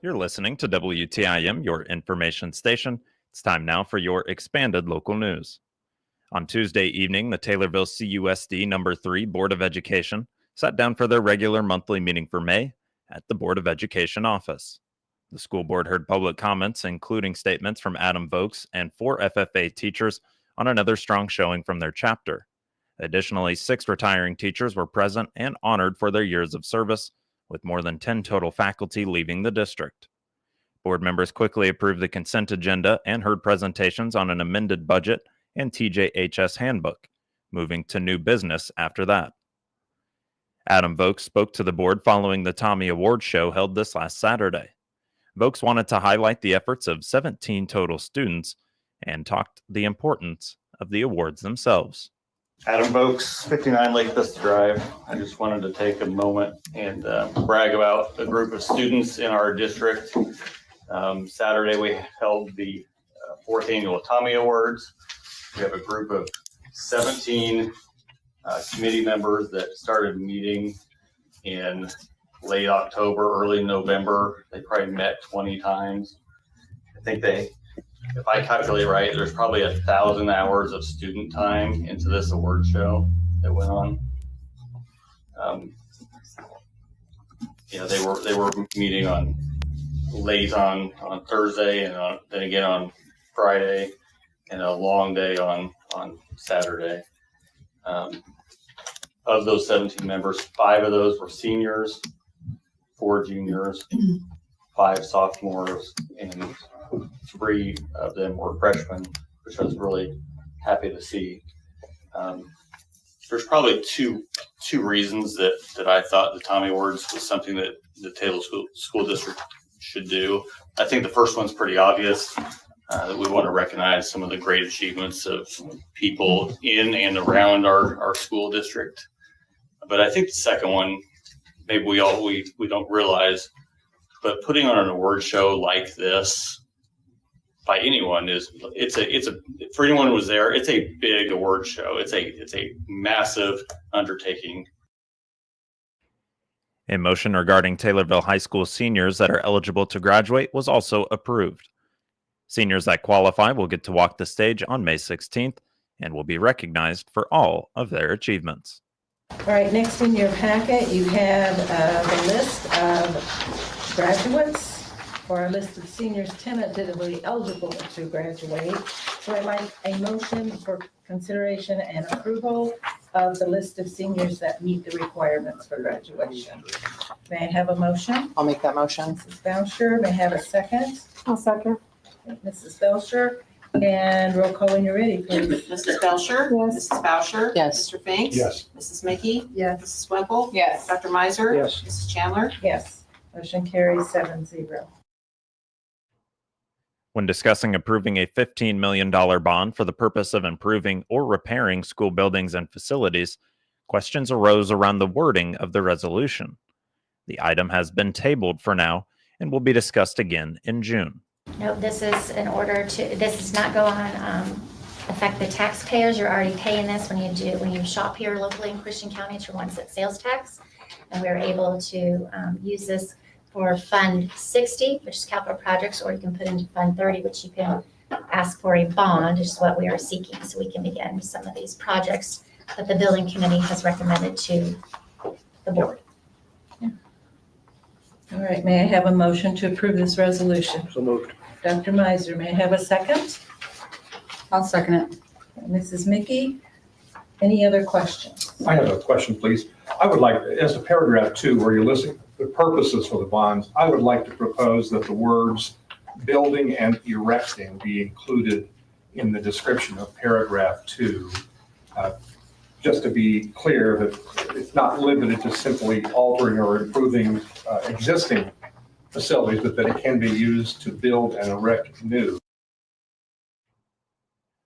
You're listening to WTIM, your information station. It's time now for your expanded local news. On Tuesday evening, the Taylorville CUSD No. 3 Board of Education sat down for their regular monthly meeting for May at the Board of Education office. The school board heard public comments, including statements from Adam Vokes and 4 FFA teachers on another strong showing from their chapter. Additionally, 6 retiring teachers were present and honored for their years of service, with more than 10 total faculty leaving the district. Board members quickly approved the consent agenda and heard presentations on an amended budget and TJHS handbook, moving to new business after that. Adam Vokes spoke to the board following the Tommy Awards show held this last Saturday. Vokes wanted to highlight the efforts of 17 total students and talked the importance of the awards themselves. Adam Vokes, 59 Lake Vista Drive. I just wanted to take a moment and brag about a group of students in our district. Saturday we held the 4th annual Tommy Awards. We have a group of 17 committee members that started meeting in late October, early November. They probably met 20 times. I think if I calculate right, there's probably 1,000 hours of student time into this award show that went on. They were meeting on late on Thursday and then again on Friday, and a long day on Saturday. Of those 17 members, 5 of those were seniors, 4 juniors, 5 sophomores, and 3 of them were freshmen, which I was really happy to see. There's probably two reasons that I thought the Tommy Awards was something that the Taylorville School District should do. I think the first one's pretty obvious, that we want to recognize some of the great achievements of people in and around our school district. But I think the second one, maybe we don't realize, but putting on an award show like this by anyone for anyone who was there, it's a big award show. It's a massive undertaking. A motion regarding Taylorville High School seniors that are eligible to graduate was also approved. Seniors that qualify will get to walk the stage on May 16th and will be recognized for all of their achievements. All right, next in your packet, you have the list of graduates or a list of seniors tentatively eligible to graduate. So I'd like a motion for consideration and approval of the list of seniors that meet the requirements for graduation. May I have a motion? I'll make that motion. Mrs. Belcher, may I have a second? I'll second. Mrs. Belcher, and roll call when you're ready, please. Mrs. Belcher? Yes. Mrs. Bowsher? Yes. Mr. Finks? Yes. Mrs. Mickey? Yes. Mrs. Wemple? Yes. Dr. Miser? Yes. Mrs. Chandler? Yes. Motion carries 7-0. When discussing approving a $15 million bond for the purpose of improving or repairing school buildings and facilities, questions arose around the wording of the resolution. The item has been tabled for now and will be discussed again in June. No, this is this does not go on affect the taxpayers. You're already paying this when you shop here locally in Christian County. It's your one-cent sales tax, and we're able to use this for Fund 60, which is capital projects, or you can put into Fund 30, which you can ask for a bond, which is what we are seeking, so we can begin some of these projects that the building committee has recommended to the board. All right, may I have a motion to approve this resolution? So moved. Dr. Miser, may I have a second? I'll second it. Mrs. Mickey, any other questions? I have a question, please. I would like, as to paragraph 2, where you're listing the purposes for the bonds, I would like to propose that the words building and erecting be included in the description of paragraph 2. Just to be clear that it's not limited to simply altering or improving existing facilities, but that it can be used to build and erect new.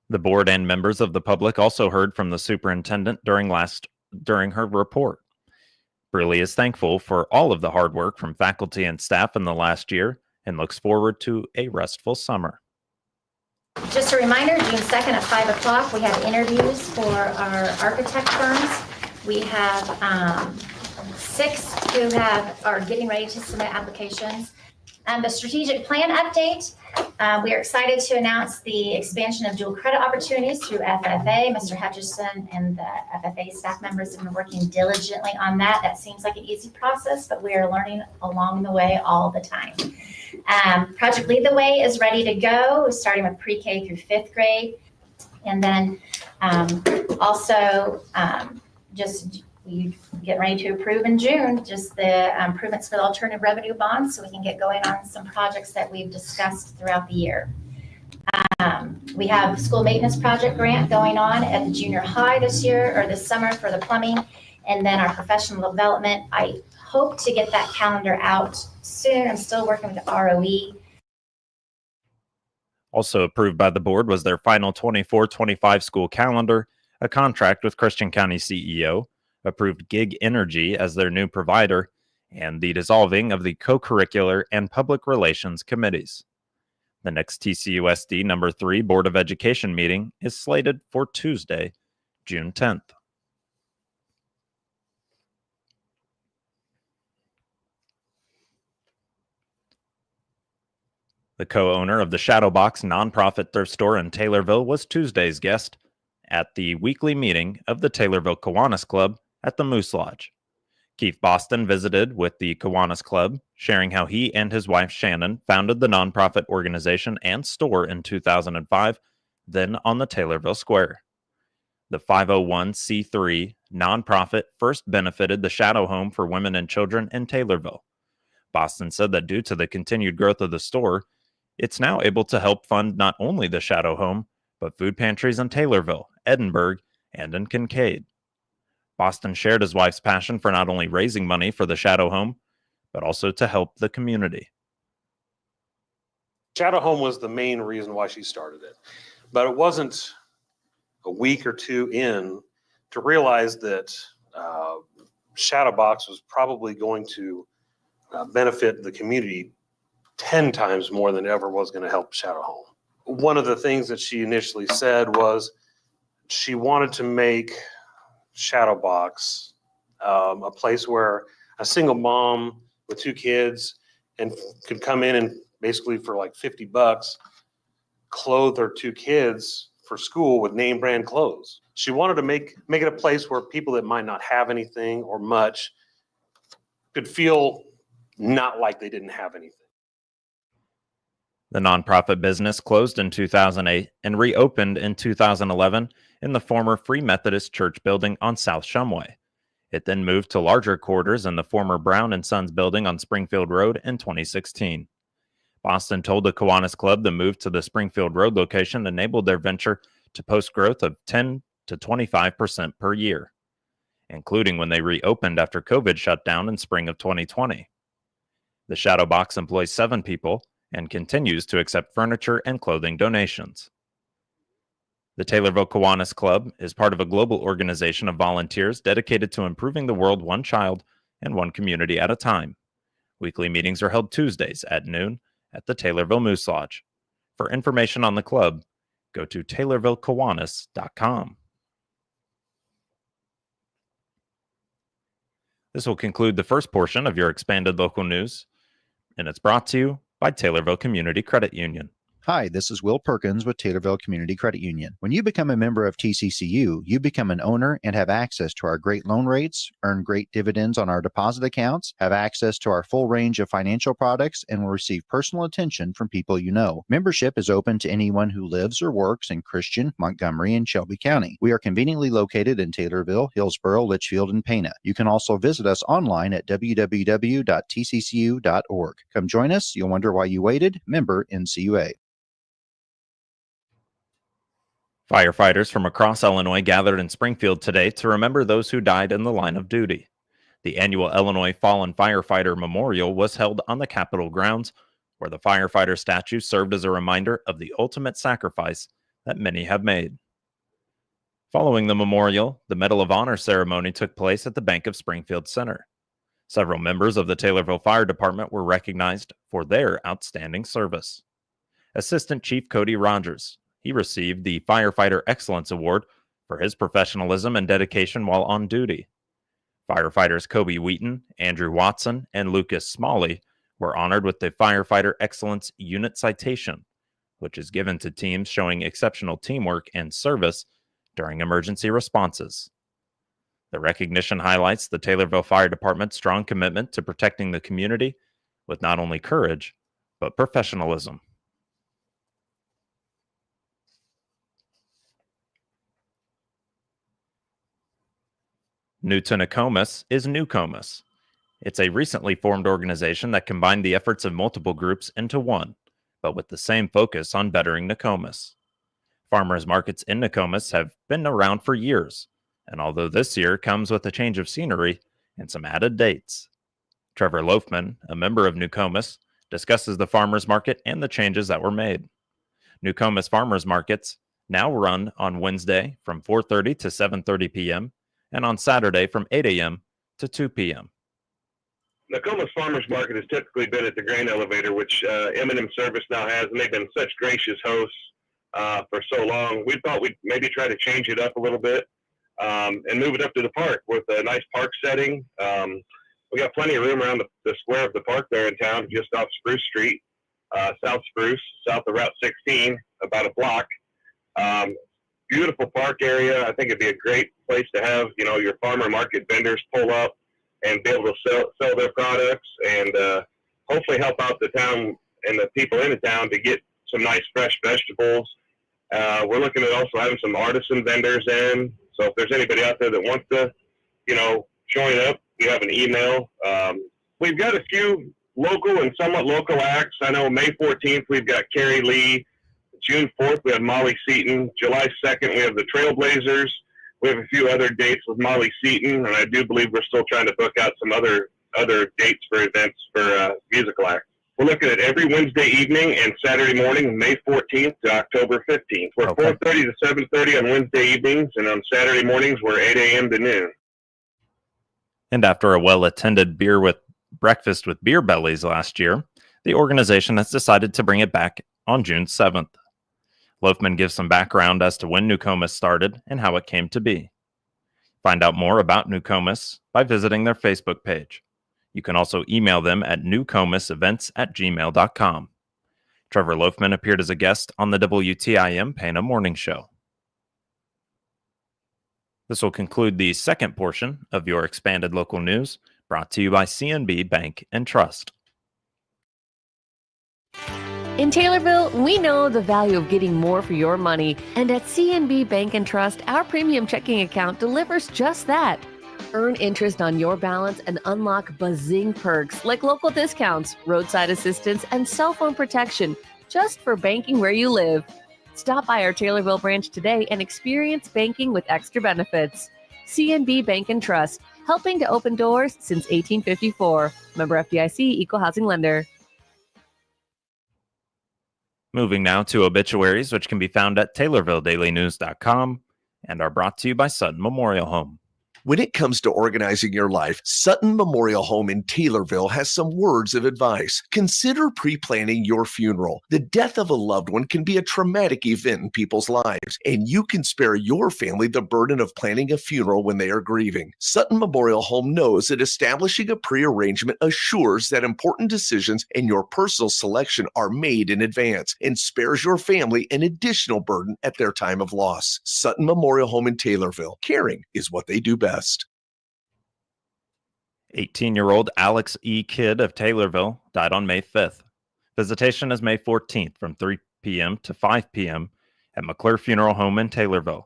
The board and members of the public also heard from the superintendent during her report. Briley is thankful for all of the hard work from faculty and staff in the last year and looks forward to a restful summer. Just a reminder, June 2nd at 5 o'clock, we have interviews for our architect firms. We have 6 who are getting ready to submit applications. The strategic plan update. We are excited to announce the expansion of dual credit opportunities through FFA. Mr. Hutchison and the FFA staff members have been working diligently on that. That seems like an easy process, but we are learning along the way all the time. Project Lead the Way is ready to go, starting with pre-K through 5th grade. And then just you get ready to approve in June, just the improvements for the alternative revenue bonds, so we can get going on some projects that we've discussed throughout the year. We have school maintenance project grant going on at the junior high this year, or this summer, for the plumbing, and then our professional development. I hope to get that calendar out soon. I'm still working with the ROE. Also approved by the board was their final 24-25 school calendar, a contract with Christian County CEO, approved Gig Energy as their new provider, and the dissolving of the co-curricular and public relations committees. The next TCUSD number 3 Board of Education meeting is slated for Tuesday, June 10th. The co-owner of the Shadow Box nonprofit thrift store in Taylorville was Tuesday's guest at the weekly meeting of the Taylorville Kiwanis Club at the Moose Lodge. Keith Boston visited with the Kiwanis Club, sharing how he and his wife Shannon founded the nonprofit organization and store in 2005, then on the Taylorville Square. The 501c3 nonprofit first benefited the Shadow Home for Women and Children in Taylorville. Boston said that due to the continued growth of the store, it's now able to help fund not only the Shadow Home, but food pantries in Taylorville, Edinburgh, and in Kincaid. Boston shared his wife's passion for not only raising money for the Shadow Home, but also to help the community. Shadow Home was the main reason why she started it. But it wasn't a week or two in to realize that Shadow Box was probably going to benefit the community 10 times more than it ever was going to help Shadow Home. One of the things that she initially said was she wanted to make Shadow Box a place where a single mom with 2 kids and could come in and basically for like $50 clothe her 2 kids for school with name brand clothes. She wanted to make it a place where people that might not have anything or much could feel not like they didn't have anything. The nonprofit business closed in 2008 and reopened in 2011 in the former Free Methodist Church building on South Shumway. It then moved to larger quarters in the former Brown & Sons building on Springfield Road in 2016. Boston told the Kiwanis Club the move to the Springfield Road location enabled their venture to post growth of 10 to 25% per year, including when they reopened after COVID shut down in spring of 2020. The Shadow Box employs 7 people and continues to accept furniture and clothing donations. The Taylorville Kiwanis Club is part of a global organization of volunteers dedicated to improving the world one child and one community at a time. Weekly meetings are held Tuesdays at noon at the Taylorville Moose Lodge. For information on the club, go to TaylorvilleKiwanis.com. This will conclude the first portion of your expanded local news, and it's brought to you by Taylorville Community Credit Union. Hi, this is Will Perkins with Taylorville Community Credit Union. When you become a member of TCCU, you become an owner and have access to our great loan rates, earn great dividends on our deposit accounts, have access to our full range of financial products, and will receive personal attention from people you know. Membership is open to anyone who lives or works in Christian, Montgomery, and Shelby County. We are conveniently located in Taylorville, Hillsboro, Litchfield, and Pana. You can also visit us online at www.tccu.org. Come join us. You'll wonder why you waited. Member NCUA. Firefighters from across Illinois gathered in Springfield today to remember those who died in the line of duty. The annual Illinois Fallen Firefighter Memorial was held on the Capitol grounds, where the firefighter statue served as a reminder of the ultimate sacrifice that many have made. Following the memorial, the Medal of Honor ceremony took place at the Bank of Springfield Center. Several members of the Taylorville Fire Department were recognized for their outstanding service. Assistant Chief Cody Rogers, he received the Firefighter Excellence Award for his professionalism and dedication while on duty. Firefighters Kobe Wheaton, Andrew Watson, and Lucas Smalley were honored with the Firefighter Excellence Unit Citation, which is given to teams showing exceptional teamwork and service during emergency responses. The recognition highlights the Taylorville Fire Department's strong commitment to protecting the community with not only courage, but professionalism. New to Nokomis is Newcomis. It's a recently formed organization that combined the efforts of multiple groups into one, but with the same focus on bettering Nokomis. Farmers markets in Nokomis have been around for years, and although this year comes with a change of scenery and some added dates. Trevor Loafman, a member of Nokomis, discusses the farmers market and the changes that were made. Nokomis farmers markets now run on Wednesday from 4:30 to 7:30 p.m. and on Saturday from 8 a.m. to 2 p.m. Nokomis Farmers Market has typically been at the grain elevator, which M&M Service now has, and they've been such gracious hosts for so long. We thought we'd maybe try to change it up a little bit and move it up to the park with a nice park setting. We got plenty of room around the square of the park there in town, just off Spruce Street, South Spruce, south of Route 16, about a block. Beautiful park area. I think it'd be a great place to have, your farmer market vendors pull up and be able to sell their products and hopefully help out the town and the people in the town to get some nice fresh vegetables. We're looking at also having some artisan vendors in. So if there's anybody out there that wants to, join up, we have an email. We've got a few local and somewhat local acts. I know May 14th, we've got Carrie Lee. June 4th, we have Molly Seaton. July 2nd, we have the Trailblazers. We have a few other dates with Molly Seaton, and I do believe we're still trying to book out some other dates for events for musical acts. We're looking at every Wednesday evening and Saturday morning, May 14th to October 15th. We're 4:30 to 7:30 on Wednesday evenings, and on Saturday mornings, we're 8 a.m. to noon. And after a well-attended breakfast with beer bellies last year, the organization has decided to bring it back on June 7th. Loafman gives some background as to when Nokomis started and how it came to be. Find out more about Nokomis by visiting their Facebook page. You can also email them at newcomisevents@gmail.com. Trevor Loafman appeared as a guest on the WTIM Pana Morning Show. This will conclude the second portion of your expanded local news, brought to you by CNB Bank and Trust. In Taylorville, we know the value of getting more for your money, and at CNB Bank and Trust, our premium checking account delivers just that. Earn interest on your balance and unlock buzzing perks like local discounts, roadside assistance, and cell phone protection just for banking where you live. Stop by our Taylorville branch today and experience banking with extra benefits. CNB Bank and Trust, helping to open doors since 1854. Member FDIC, Equal Housing Lender. Moving now to obituaries, which can be found at TaylorvilleDailyNews.com and are brought to you by Sutton Memorial Home. When it comes to organizing your life, Sutton Memorial Home in Taylorville has some words of advice. Consider pre-planning your funeral. The death of a loved one can be a traumatic event in people's lives, and you can spare your family the burden of planning a funeral when they are grieving. Sutton Memorial Home knows that establishing a pre-arrangement assures that important decisions and your personal selection are made in advance and spares your family an additional burden at their time of loss. Sutton Memorial Home in Taylorville. Caring is what they do best. 18-year-old Alex E. Kidd of Taylorville died on May 5th. Visitation is May 14th from 3 p.m. to 5 p.m. at McClure Funeral Home in Taylorville.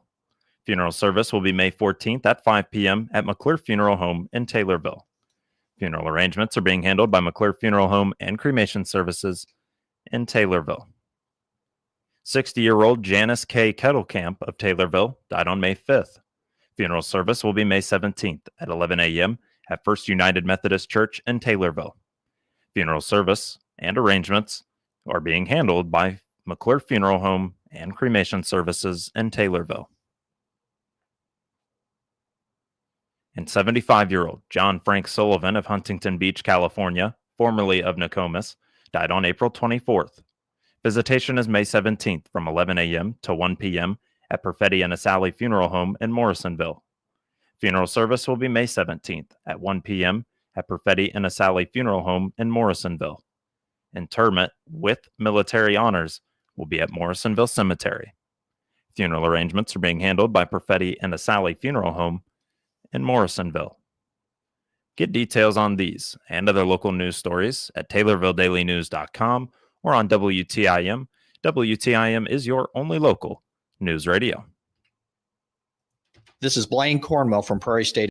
Funeral service will be May 14th at 5 p.m. at McClure Funeral Home in Taylorville. Funeral arrangements are being handled by McClure Funeral Home and Cremation Services in Taylorville. 60-year-old Janice K. Kettlecamp of Taylorville died on May 5th. Funeral service will be May 17th at 11 a.m. at First United Methodist Church in Taylorville. Funeral service and arrangements are being handled by McClure Funeral Home and Cremation Services in Taylorville. And 75-year-old John Frank Sullivan of Huntington Beach, California, formerly of Nokomis, died on April 24th. Visitation is May 17th from 11 a.m. to 1 p.m. at Perfetti and Asali Funeral Home in Morrisonville. Funeral service will be May 17th at 1 p.m. at Perfetti and Asali Funeral Home in Morrisonville. Interment with military honors will be at Morrisonville Cemetery. Funeral arrangements are being handled by Perfetti and Asali Funeral Home in Morrisonville. Get details on these and other local news stories at TaylorvilleDailyNews.com or on WTIM. WTIM is your only local news radio. This is Blaine Cornwell from Prairie State